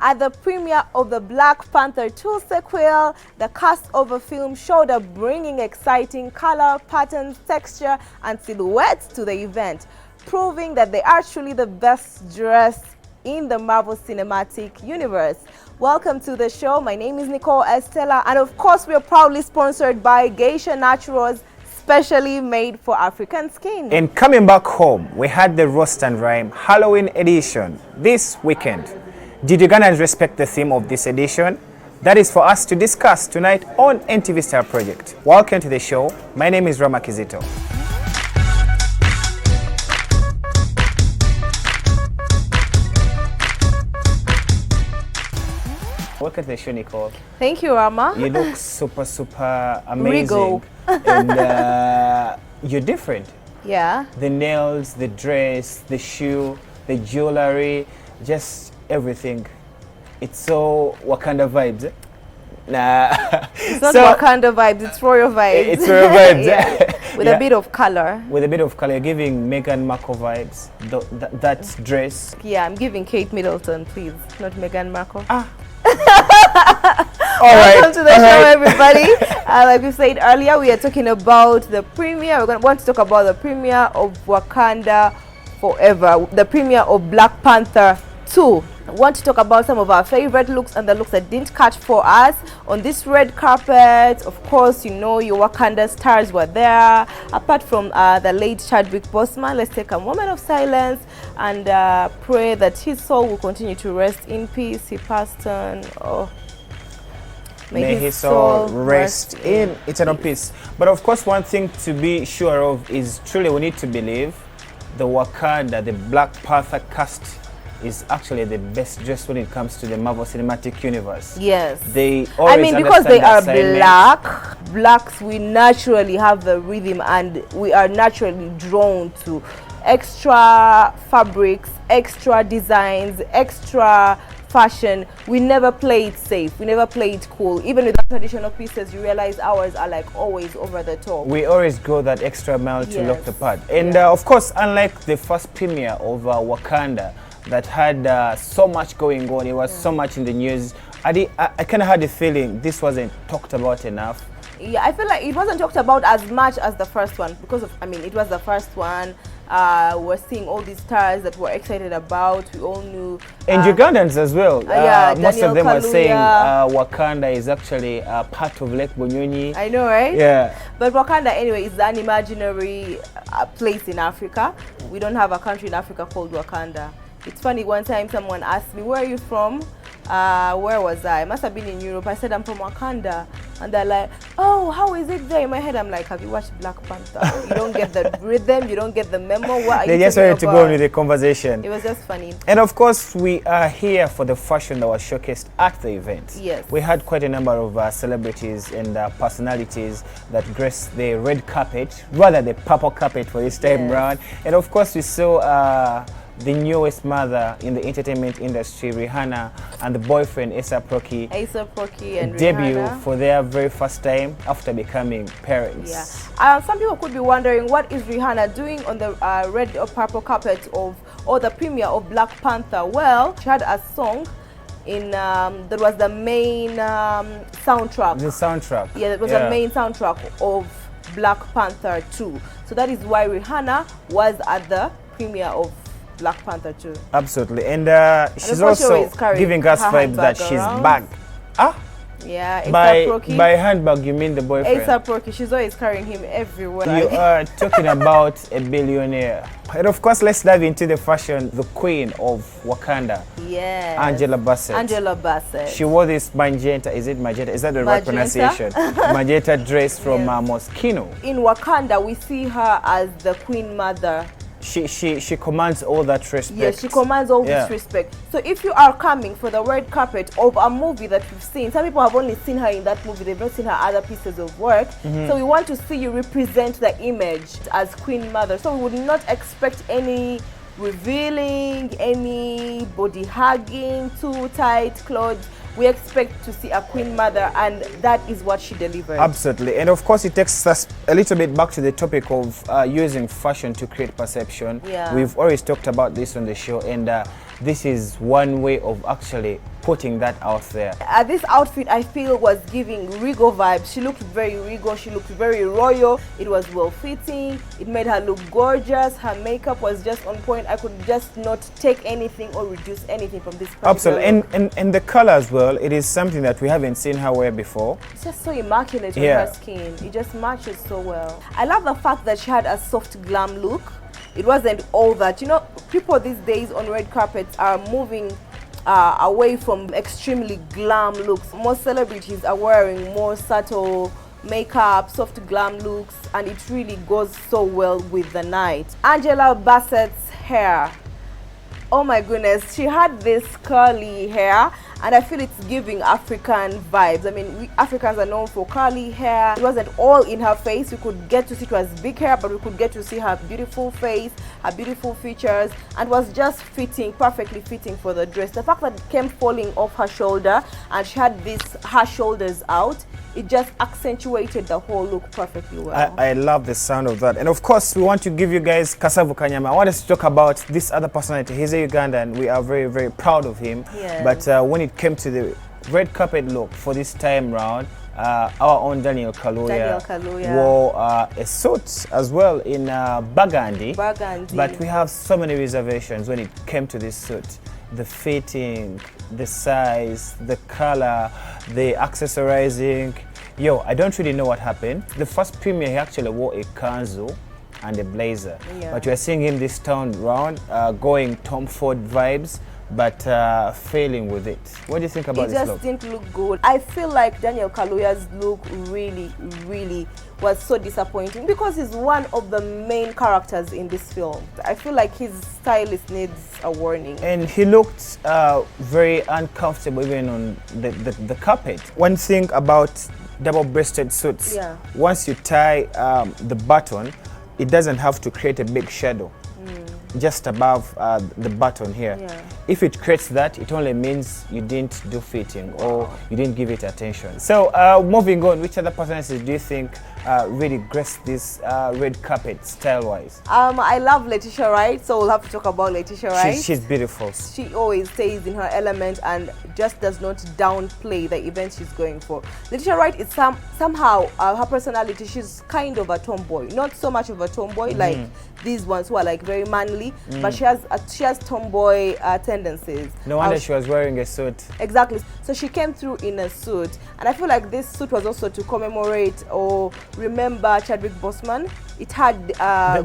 At the premiere of the Black Panther 2 sequel, the cast of the film showed up bringing exciting color, patterns, texture, and silhouettes to the event, proving that they are truly the best dressed in the Marvel Cinematic Universe. Welcome to the show. My name is Nicole Estella, and of course we are proudly sponsored by Geisha Naturals, specially made for African skin. And coming back home, we had the Roast and Rhyme Halloween edition this weekend. Did Ugandans respect the theme of this edition? That is for us to discuss tonight on NTV Star Project. Welcome to the show. My name is Rama Kizito. Welcome to the show, Nicole. Thank you, Rama. You look super amazing. Regal. And you're different. Yeah. The nails, the dress, the shoe, the jewelry, just everything. It's so Wakanda vibes. Nah. It's not Wakanda vibes, it's royal vibes. It's royal vibes. Yeah. With a bit of color. With a bit of color, you're giving Meghan Markle vibes. That dress. Yeah, I'm giving Kate Middleton, please, not Meghan Markle. Welcome to the show, everybody. Like we said earlier, we are talking about the premiere. We're going to want to talk about the premiere of Wakanda Forever, the premiere of Black Panther 2. I want to talk about some of our favorite looks and the looks that didn't catch for us on this red carpet. Of course, you know your Wakanda stars were there. Apart from the late Chadwick Boseman, let's take a moment of silence and pray that his soul will continue to rest in peace. He passed on. Oh, may his soul rest in eternal peace. But of course, one thing to be sure of is truly we need to believe the Wakanda, the Black Panther cast is actually the best dressed when it comes to the Marvel Cinematic Universe. Yes. They always because they are blacks, we naturally have the rhythm and we are naturally drawn to extra fabrics, extra designs, extra fashion. We never play it safe. We never play it cool. Even with the traditional pieces, you realize ours are like always over the top. We always go that extra mile to look the part. And of course, unlike the first premiere of Wakanda, that had so much going on, it was so much in the news. I kind of had the feeling this wasn't talked about enough. Yeah, I feel like it wasn't talked about as much as the first one because of, it was the first one. We're seeing all these stars that we're excited about. We all knew. And Ugandans as well. Most of them Kaluuya are saying Wakanda is actually part of Lake Bunyonyi. I know, right? Yeah. But Wakanda, anyway, is an imaginary place in Africa. We don't have a country in Africa called Wakanda. It's funny, one time someone asked me, where are you from? Where was I? Must have been in Europe. I said, I'm from Wakanda. And they're like, oh, how is it there? In my head, I'm like, have you watched Black Panther? You don't get the rhythm, you don't get the memo. What are they you just wanted to go on with the conversation. It was just funny. And of course, we are here for the fashion that was showcased at the event. Yes. We had quite a number of celebrities and personalities that graced the red carpet, rather the purple carpet for this time round. And of course, we saw the newest mother in the entertainment industry, Rihanna, and the boyfriend, A$AP Rocky, and debut Rihanna for their very first time after becoming parents. Yeah. Some people could be wondering, what is Rihanna doing on the red or purple carpet or the premiere of Black Panther? Well, she had a song in that was the main soundtrack. The soundtrack. Yeah, that was the main soundtrack of Black Panther 2. So that is why Rihanna was at the premiere of Black Panther 2. Absolutely. And she's also giving us vibes that she's back. Yeah, A$AP Rocky. By handbag, you mean the boyfriend? A$AP Rocky, she's always carrying him everywhere. You are talking about a billionaire. And of course, let's dive into the fashion, the queen of Wakanda. Yes. Angela Bassett. Angela Bassett. She wore this magenta, is it magenta? Is that the right pronunciation? Magenta dress from Moschino. In Wakanda, we see her as the queen mother. She commands all that respect. Yes, she commands all this respect. So if you are coming for the red carpet of a movie that we've seen, some people have only seen her in that movie, they've not seen her other pieces of work. So we want to see you represent the image as Queen Mother. So we would not expect any revealing, any body hugging, too tight clothes. We expect to see a Queen Mother, and that is what she delivered. Absolutely. And of course, it takes us a little bit back to the topic of using fashion to create perception. Yeah. We've always talked about this on the show, and this is one way of actually putting that out there. This outfit, I feel, was giving regal vibes. She looked very regal, she looked very royal. It was well fitting, it made her look gorgeous. Her makeup was just on point. I could just not take anything or reduce anything from this particular Absolutely. And the color as well, it is something that we haven't seen her wear before. It's just so immaculate on her skin. It just matches so well. I love the fact that she had a soft glam look. It wasn't all that. You know, people these days on red carpets are moving away from extremely glam looks. Most celebrities are wearing more subtle makeup, soft glam looks, and it really goes so well with the night. Angela Bassett's hair. Oh my goodness, she had this curly hair, and I feel it's giving African vibes. I mean, we Africans are known for curly hair. It wasn't all in her face. We could get to see it was big hair, but we could get to see her beautiful face, her beautiful features, and was just fitting, perfectly fitting for the dress. The fact that it came falling off her shoulder and she had her shoulders out, it just accentuated the whole look perfectly well. I love the sound of that. And of course, we want to give you guys Kasavu Kanyama. I want us to talk about this other personality. He's a Ugandan. We are very, very proud of him. Yes. But when it came to the red carpet look for this time round, our own Daniel Kaluuya wore a suit as well in burgundy. But we have so many reservations when it came to this suit. The fitting, the size, the color, the accessorizing. Yo, I don't really know what happened. The first premiere, he actually wore a kanzu and a blazer. But you're seeing him this time round going Tom Ford vibes, but failing with it. What do you think about this look? It just didn't look good. I feel like Daniel Kaluuya's look really was so disappointing because he's one of the main characters in this film. I feel like his stylist needs a warning. And he looked very uncomfortable even on the carpet. One thing about double-breasted suits, once you tie the button, it doesn't have to create a big shadow just above the button here. If it creates that, it only means you didn't do fitting or you didn't give it attention. So moving on, which other personalities do you think really graced this red carpet style-wise? I love Letitia Wright, so we'll have to talk about Letitia Wright. She's beautiful. She always stays in her element and just does not downplay the event she's going for. Letitia Wright is somehow her personality, she's kind of a tomboy. Not so much of a tomboy like these ones who are like very manly, but she has tomboy tendencies. No wonder she was wearing a suit. Exactly. So she came through in a suit, and I feel like this suit was also to commemorate or remember Chadwick Boseman. It had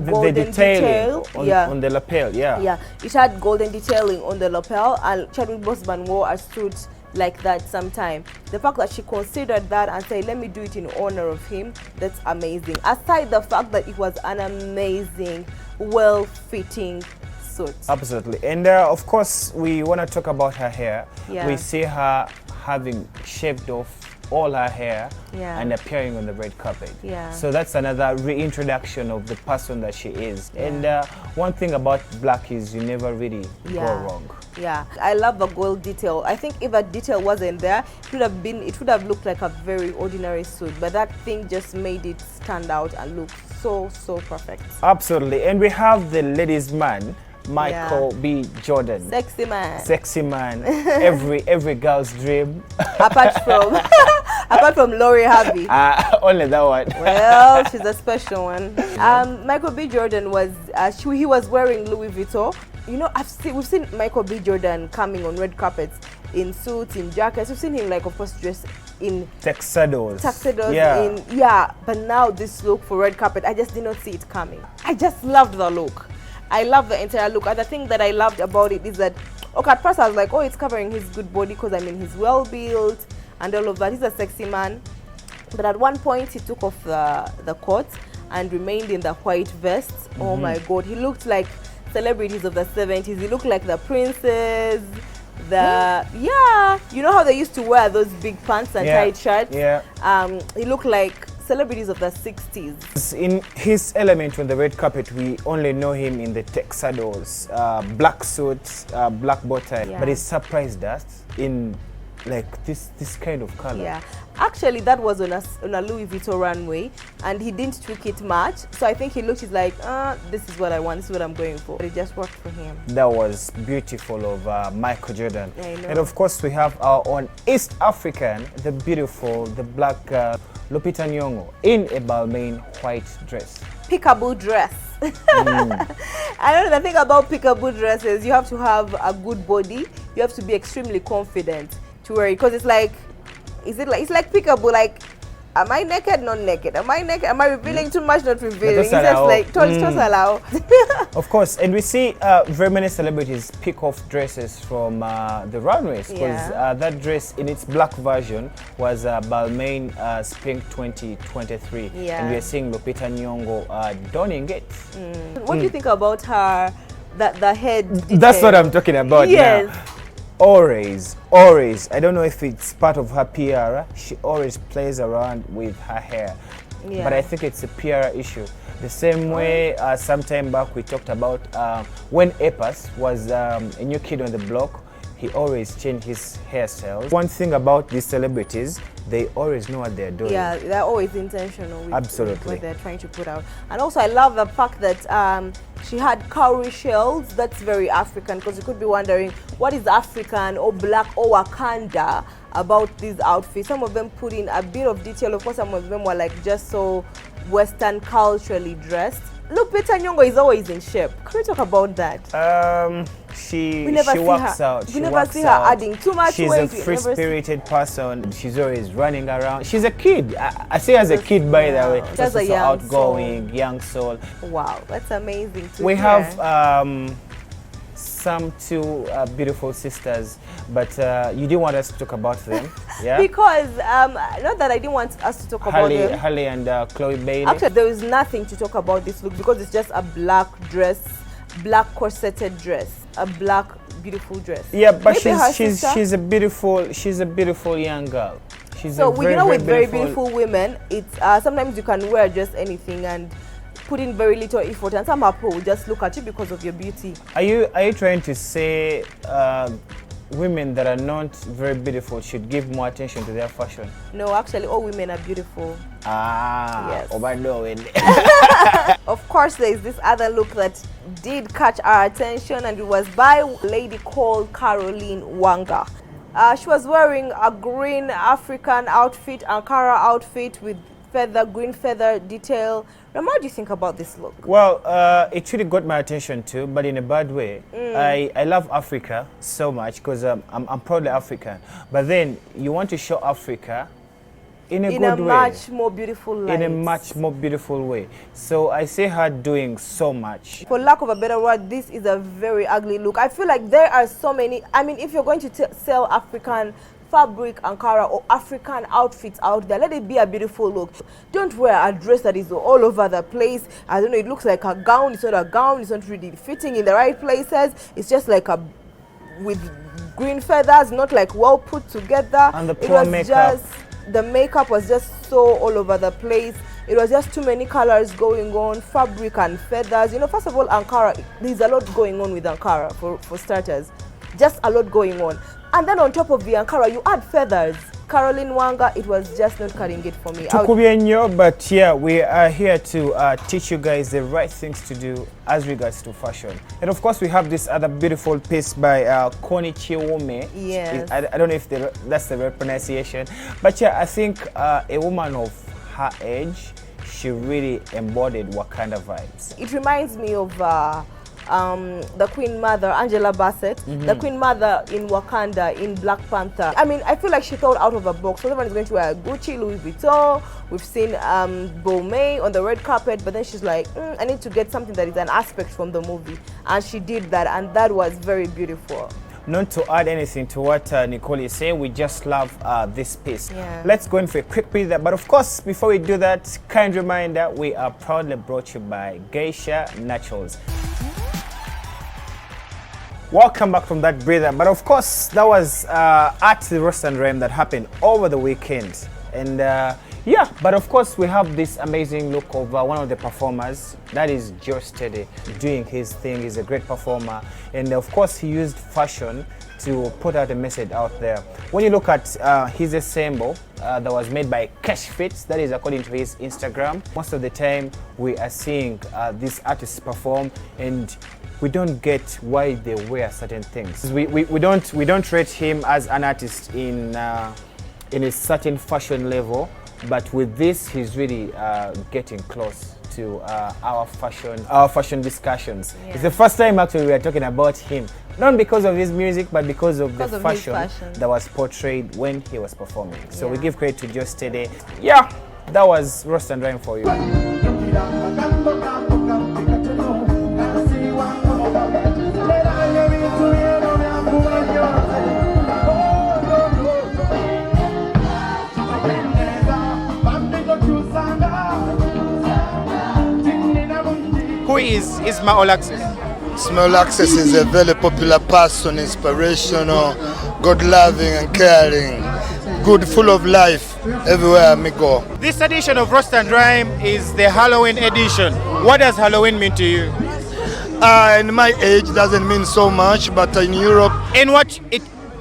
golden detail on the lapel. It had golden detailing on the lapel, and Chadwick Boseman wore a suit like that sometime. The fact that she considered that and said, let me do it in honor of him, that's amazing. Aside the fact that it was an amazing, well-fitting suit. Absolutely. And of course, we want to talk about her hair. We see her having shaved off all her hair and appearing on the red carpet. So that's another reintroduction of the person that she is. And one thing about black is you never really go wrong. I love the gold detail. I think if that detail wasn't there, it would have looked like a very ordinary suit, but that thing just made it stand out and look so perfect. Absolutely. And we have the ladies' man, Michael B. Jordan. Sexy man. Sexy man. every girl's dream. Apart from Lori Harvey. Only that one. Well, she's a special one. Michael B. Jordan was he was wearing Louis Vuitton. You know, we've seen Michael B. Jordan coming on red carpets in suits, in jackets. We've seen him, like, of course, dressed in tuxedos. But now this look for red carpet, I just did not see it coming. I just loved the look. I love the entire look. And the thing that I loved about it is that, okay, at first I was like, oh, it's covering his good body because, I mean, he's well built and all of that. He's a sexy man. But at one point, he took off the coat and remained in the white vest. Oh my God, he looked like celebrities of the 70s. He looked like the princes. You know how they used to wear those big pants and tight shirts? He looked like celebrities of the 60s. In his element on the red carpet, we only know him in the tuxedos, black suits, black bow tie. But he surprised us in like this kind of color. Yeah, actually that was on a Louis Vuitton runway, and he didn't tweak it much. So I think he looked, he's like, this is what I want, this is what I'm going for. But it just worked for him. That was beautiful of Michael Jordan. I know. And of course we have our own East African, the beautiful, the black Lupita Nyong'o in a Balmain white dress. Peekaboo dress. I know the thing about peekaboo dresses, you have to have a good body. You have to be extremely confident to wear it, because it's like, it's like peekaboo, like, am I naked, not naked? Am I naked? Am I revealing too much, not revealing? It's just like, allow. Of course, and we see very many celebrities pick off dresses from the runways, because that dress in its black version was Balmain Spring 2023. Yeah. And we are seeing Lupita Nyong'o donning it. What do you think about her, the head detail? That's what I'm talking about now. Always, I don't know if it's part of her PR, she always plays around with her hair. Yeah. But I think it's a PR issue. The same way some time back we talked about when Epas was a new kid on the block, he always changed his hairstyles. One thing about these celebrities, they always know what they're doing. Yeah, they're always intentional with Absolutely. what they're trying to put out. And also I love the fact that she had cowrie shells. That's very African, because you could be wondering what is African or black or Wakanda about these outfits. Some of them put in a bit of detail. Of course, some of them were like just so Western culturally dressed. Lupita Nyong'o is always in shape. Can we talk about that? She see works her, out. We never see her adding too much She's weight. a free-spirited person. She's always running around. She's a kid. I say as a kid, by the way. Just a also young outgoing, young soul. Wow, that's amazing to We hear. have some two beautiful sisters, but you didn't want us to talk about them, yeah? Because, not that I didn't want us to talk about them. Halle and Chloe Bailey. Actually, there is nothing to talk about this look, because it's just a black dress, black corseted dress, a black beautiful dress. Yeah, but Maybe she's a beautiful young girl. She's so a very, with very very beautiful women, it's sometimes you can wear just anything and put in very little effort, and some people will just look at you because of your beauty. Are you trying to say women that are not very beautiful should give more attention to their fashion? No, actually, all women are beautiful. Yes. Of course, there is this other look that did catch our attention, and it was by a lady called Caroline Wanga. She was wearing a green African outfit, Ankara outfit with green feather detail. Rama, what do you think about this look? Well, it really got my attention too, but in a bad way. I love Africa so much, because I'm proudly African. But then you want to show Africa in a good way. Much more beautiful light. In a much more beautiful way. So I see her doing so much. For lack of a better word, this is a very ugly look. I feel like there are so many. I mean, if you're going to sell African fabric, Ankara, or African outfits out there, let it be a beautiful look. Don't wear a dress that is all over the place. I don't know, it looks like a gown. It's not a gown. It's not really fitting in the right places. It's just like a with green feathers, not like well put together. And the poor makeup. The makeup was just so all over the place. It was just too many colors going on, fabric and feathers. You know, first of all, Ankara, there's a lot going on with Ankara for starters. Just a lot going on. And then on top of the Ankara, you add feathers. Caroline Wanga, it was just not cutting it for me. But yeah, we are here to teach you guys the right things to do as regards to fashion. And of course, we have this other beautiful piece by Connie Chiwome. Yes. I don't know if that's the right pronunciation. But yeah, I think a woman of her age, she really embodied Wakanda vibes. It reminds me of the Queen Mother, Angela Bassett, the Queen Mother in Wakanda, in Black Panther. I mean, I feel like she thought out of the box. So everyone is going to wear Gucci, Louis Vuitton. We've seen Balmain on the red carpet, but then she's like, I need to get something that is an aspect from the movie. And she did that, and that was very beautiful. Not to add anything to what Nicole is saying, we just love this piece. Yeah. Let's go in for a quick breather. But of course, before we do that, kind reminder, we are proudly brought to you by Geisha Naturals. Welcome back from that breather. But of course, that was at the Roast and Rhyme that happened over the weekend. And yeah, but of course, we have this amazing look of one of the performers. That is Joe Steady doing his thing. He's a great performer. And of course, he used fashion to put out a message out there. When you look at his ensemble that was made by Cash Fits, that is according to his Instagram, most of the time we are seeing these artists perform and we don't get why they wear certain things. We don't rate him as an artist in a certain fashion level, but with this he's really getting close to our fashion discussions. Yeah. It's the first time actually we are talking about him, not because of his music, but because of the fashion that was portrayed when he was performing. So we give credit to Joe Steady. Yeah, that was Roast and Rhyme for you. Who is Ismail Access? Ismail Access is a very popular person, inspirational, God-loving and caring, good, full of life everywhere I go. This edition of Roast and Rhyme is the Halloween edition. What does Halloween mean to you? In my age, doesn't mean so much, but in Europe...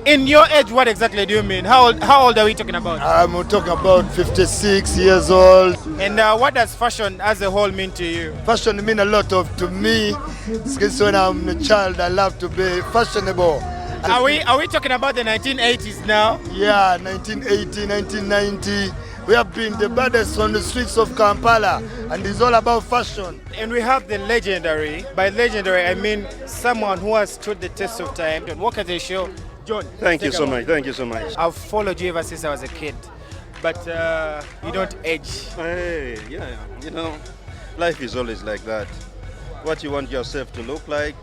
In your age, what exactly do you mean? How old are we talking about? I'm talking about 56 years old. And what does fashion as a whole mean to you? Fashion means a lot to me. Since when I'm a child, I love to be fashionable. Are we talking about the 1980s now? Yeah, 1980, 1990. We have been the baddest on the streets of Kampala, and it's all about fashion. And we have the legendary. By legendary, I mean someone who has stood the test of time. Welcome to the show. John, thank you so much. Thank you so much. I've followed you ever since I was a kid, but you don't age. Hey, yeah, you know, life is always like that. What you want yourself to look like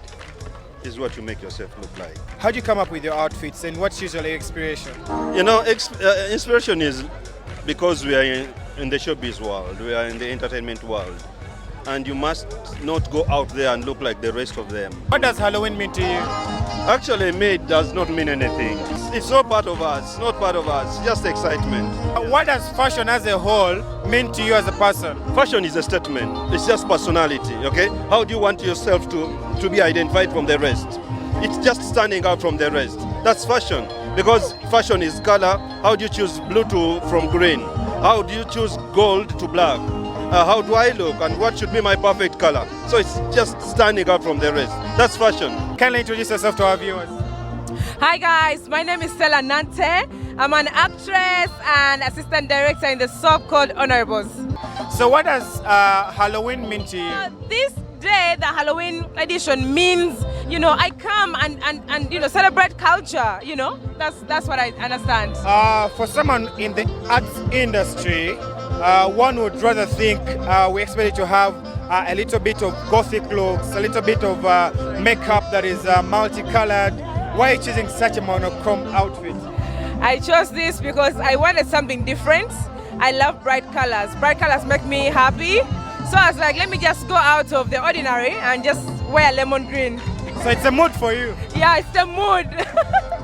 is what you make yourself look like. How do you come up with your outfits, and what's usually your inspiration? You know, inspiration is because we are in the showbiz world, we are in the entertainment world, and you must not go out there and look like the rest of them. What does Halloween mean to you? Actually, it does not mean anything. It's not part of us, not part of us, just excitement. What does fashion as a whole mean to you as a person? Fashion is a statement, it's just personality, okay? How do you want yourself to be identified from the rest? It's just standing out from the rest. That's fashion, because fashion is color. How do you choose blue from green? How do you choose gold to black? How do I look and what should be my perfect color? So it's just standing out from the rest. That's fashion. Kindly introduce yourself to our viewers. Hi guys, my name is Stella Nante. I'm an actress and assistant director in the soap called Honorables. So what does Halloween mean to you? This day, the Halloween edition means, you know, I come and you know, celebrate culture, you know. That's what I understand. For someone in the arts industry, one would rather think we expect to have a little bit of gothic looks, a little bit of makeup that is multicolored. Why are you choosing such a monochrome outfit? I chose this because I wanted something different. I love bright colors. Bright colors make me happy. So I was like, let me just go out of the ordinary and just wear lemon green. So it's a mood for you? Yeah, it's the mood.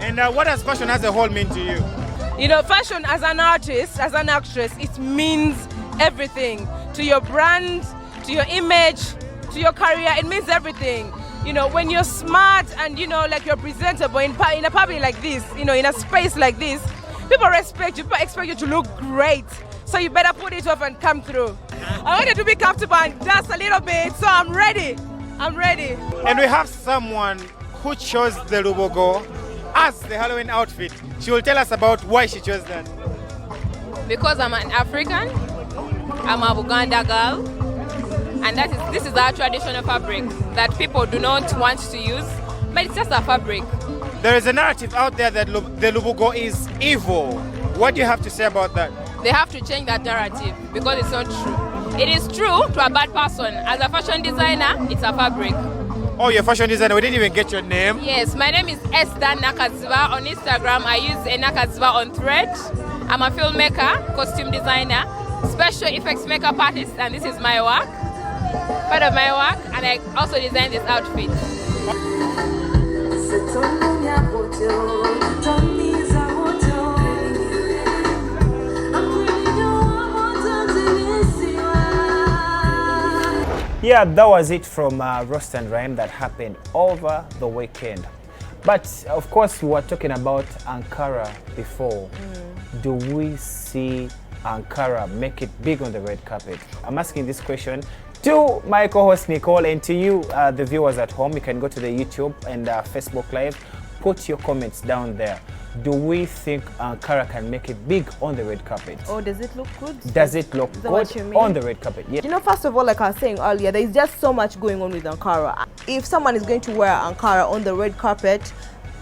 And what does fashion as a whole mean to you? You know, fashion as an artist, as an actress, it means everything. To your brand, to your image, to your career, it means everything. You know, when you're smart and, you know, like you're presentable in a public like this, you know, in a space like this, people respect you, people expect you to look great. So you better put it off and come through. I wanted to be comfortable and dance a little bit, so I'm ready. I'm ready. And we have someone who chose the Lubogo as the Halloween outfit. She will tell us about why she chose that. Because I'm an African, I'm a Buganda girl, and this is our traditional fabric that people do not want to use, but it's just a fabric. There is a narrative out there that the Lubogo is evil. What do you have to say about that? They have to change that narrative because it's not true. It is true to a bad person. As a fashion designer, it's a fabric. Oh, you're a fashion designer. We didn't even get your name. Yes, my name is Esther Nakaziba. On Instagram, I use a Nakaziba on thread. I'm a filmmaker, costume designer, special effects makeup artist, and this is my work, part of my work, and I also designed this outfit. Yeah, that was it from Roast and Rhyme that happened over the weekend. But of course, we were talking about Ankara before. Do we see Ankara make it big on the red carpet? I'm asking this question to my co-host Nicole, and to you, the viewers at home. You can go to the YouTube and Facebook Live. Put your comments down there. Do we think Ankara can make it big on the red carpet? Oh, does it look good? Does it look Is that what you good mean? on the red carpet? Yeah. You know, first of all, like I was saying earlier, there is just so much going on with Ankara. If someone is going to wear Ankara on the red carpet,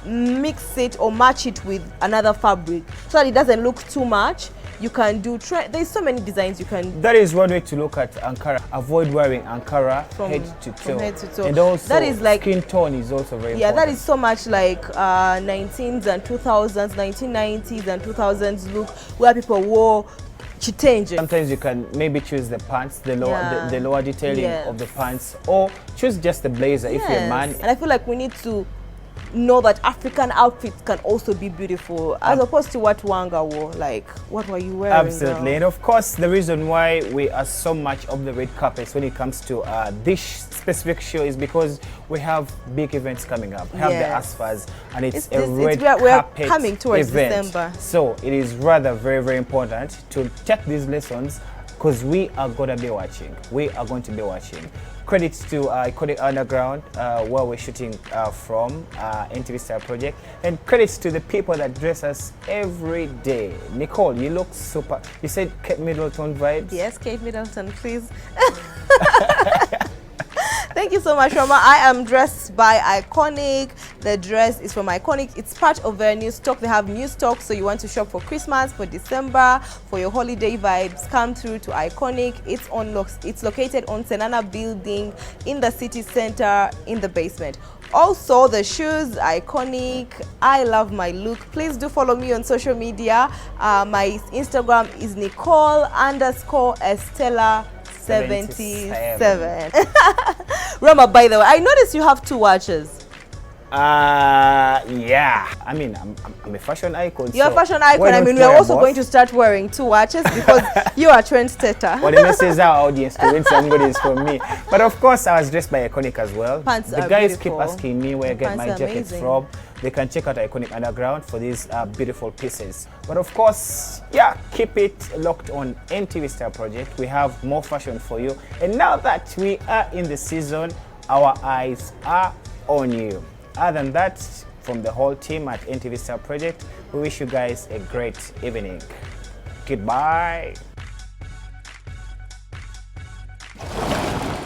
mix it or match it with another fabric so that it doesn't look too much. You can do, there's so many designs you can. That is one way to look at Ankara. Avoid wearing Ankara From head to toe. from head to toe. And also, That is like- skin tone is also very Yeah, important. that is so much like 19s and 2000s, 1990s and 2000s look where people wore chitenje. Sometimes you can maybe choose the pants, the lower, Yeah. the lower detailing Yes. of the pants, or choose just the blazer if you're a Yes. man. And I feel like we need to know that African outfits can also be beautiful, as opposed to what Wanga wore. Like, what were you wearing? Absolutely, girl? and of course, the reason why we are so much of the red carpets when it comes to this specific show is because we have big events coming up. We have the Yes. ASFAs, and it's It's- a it's- red we're carpet coming towards event. December. So it is rather very, very important to take these lessons because we are going to be watching. We are going to be watching. Credits to Iconic Underground, where we're shooting from, NTV Star Project, and credits to the people that dress us every day. Nicole, you look super. You said Kate Middleton vibes? Yes, Kate Middleton, please. Thank you so much, Roma. I am dressed by Iconic. The dress is from Iconic. It's part of their new stock. They have new stock, so you want to shop for Christmas, for December, for your holiday vibes, come through to Iconic. It's located on Senana Building in the city center in the basement. Also, the shoes, Iconic. I love my look. Please do follow me on social media. My Instagram is Nicole_Estella77. Roma, by the way, I noticed you have 2 watches. Yeah. I mean, I'm a fashion icon. You're a so fashion icon. why I not mean, we're wear also both? going to start wearing 2 watches because you are a trendsetter. Well, the message is our audience to win somebody is from me. But of course, I was dressed by Iconic as well. Pants the are guys beautiful. keep asking me where I get Pants my are jackets amazing. from. They can check out Iconic Underground for these beautiful pieces. But of course, yeah, keep it locked on NTV Star Project. We have more fashion for you. And now that we are in the season, our eyes are on you. Other than that, from the whole team at NTV Star Project, we wish you guys a great evening. Goodbye.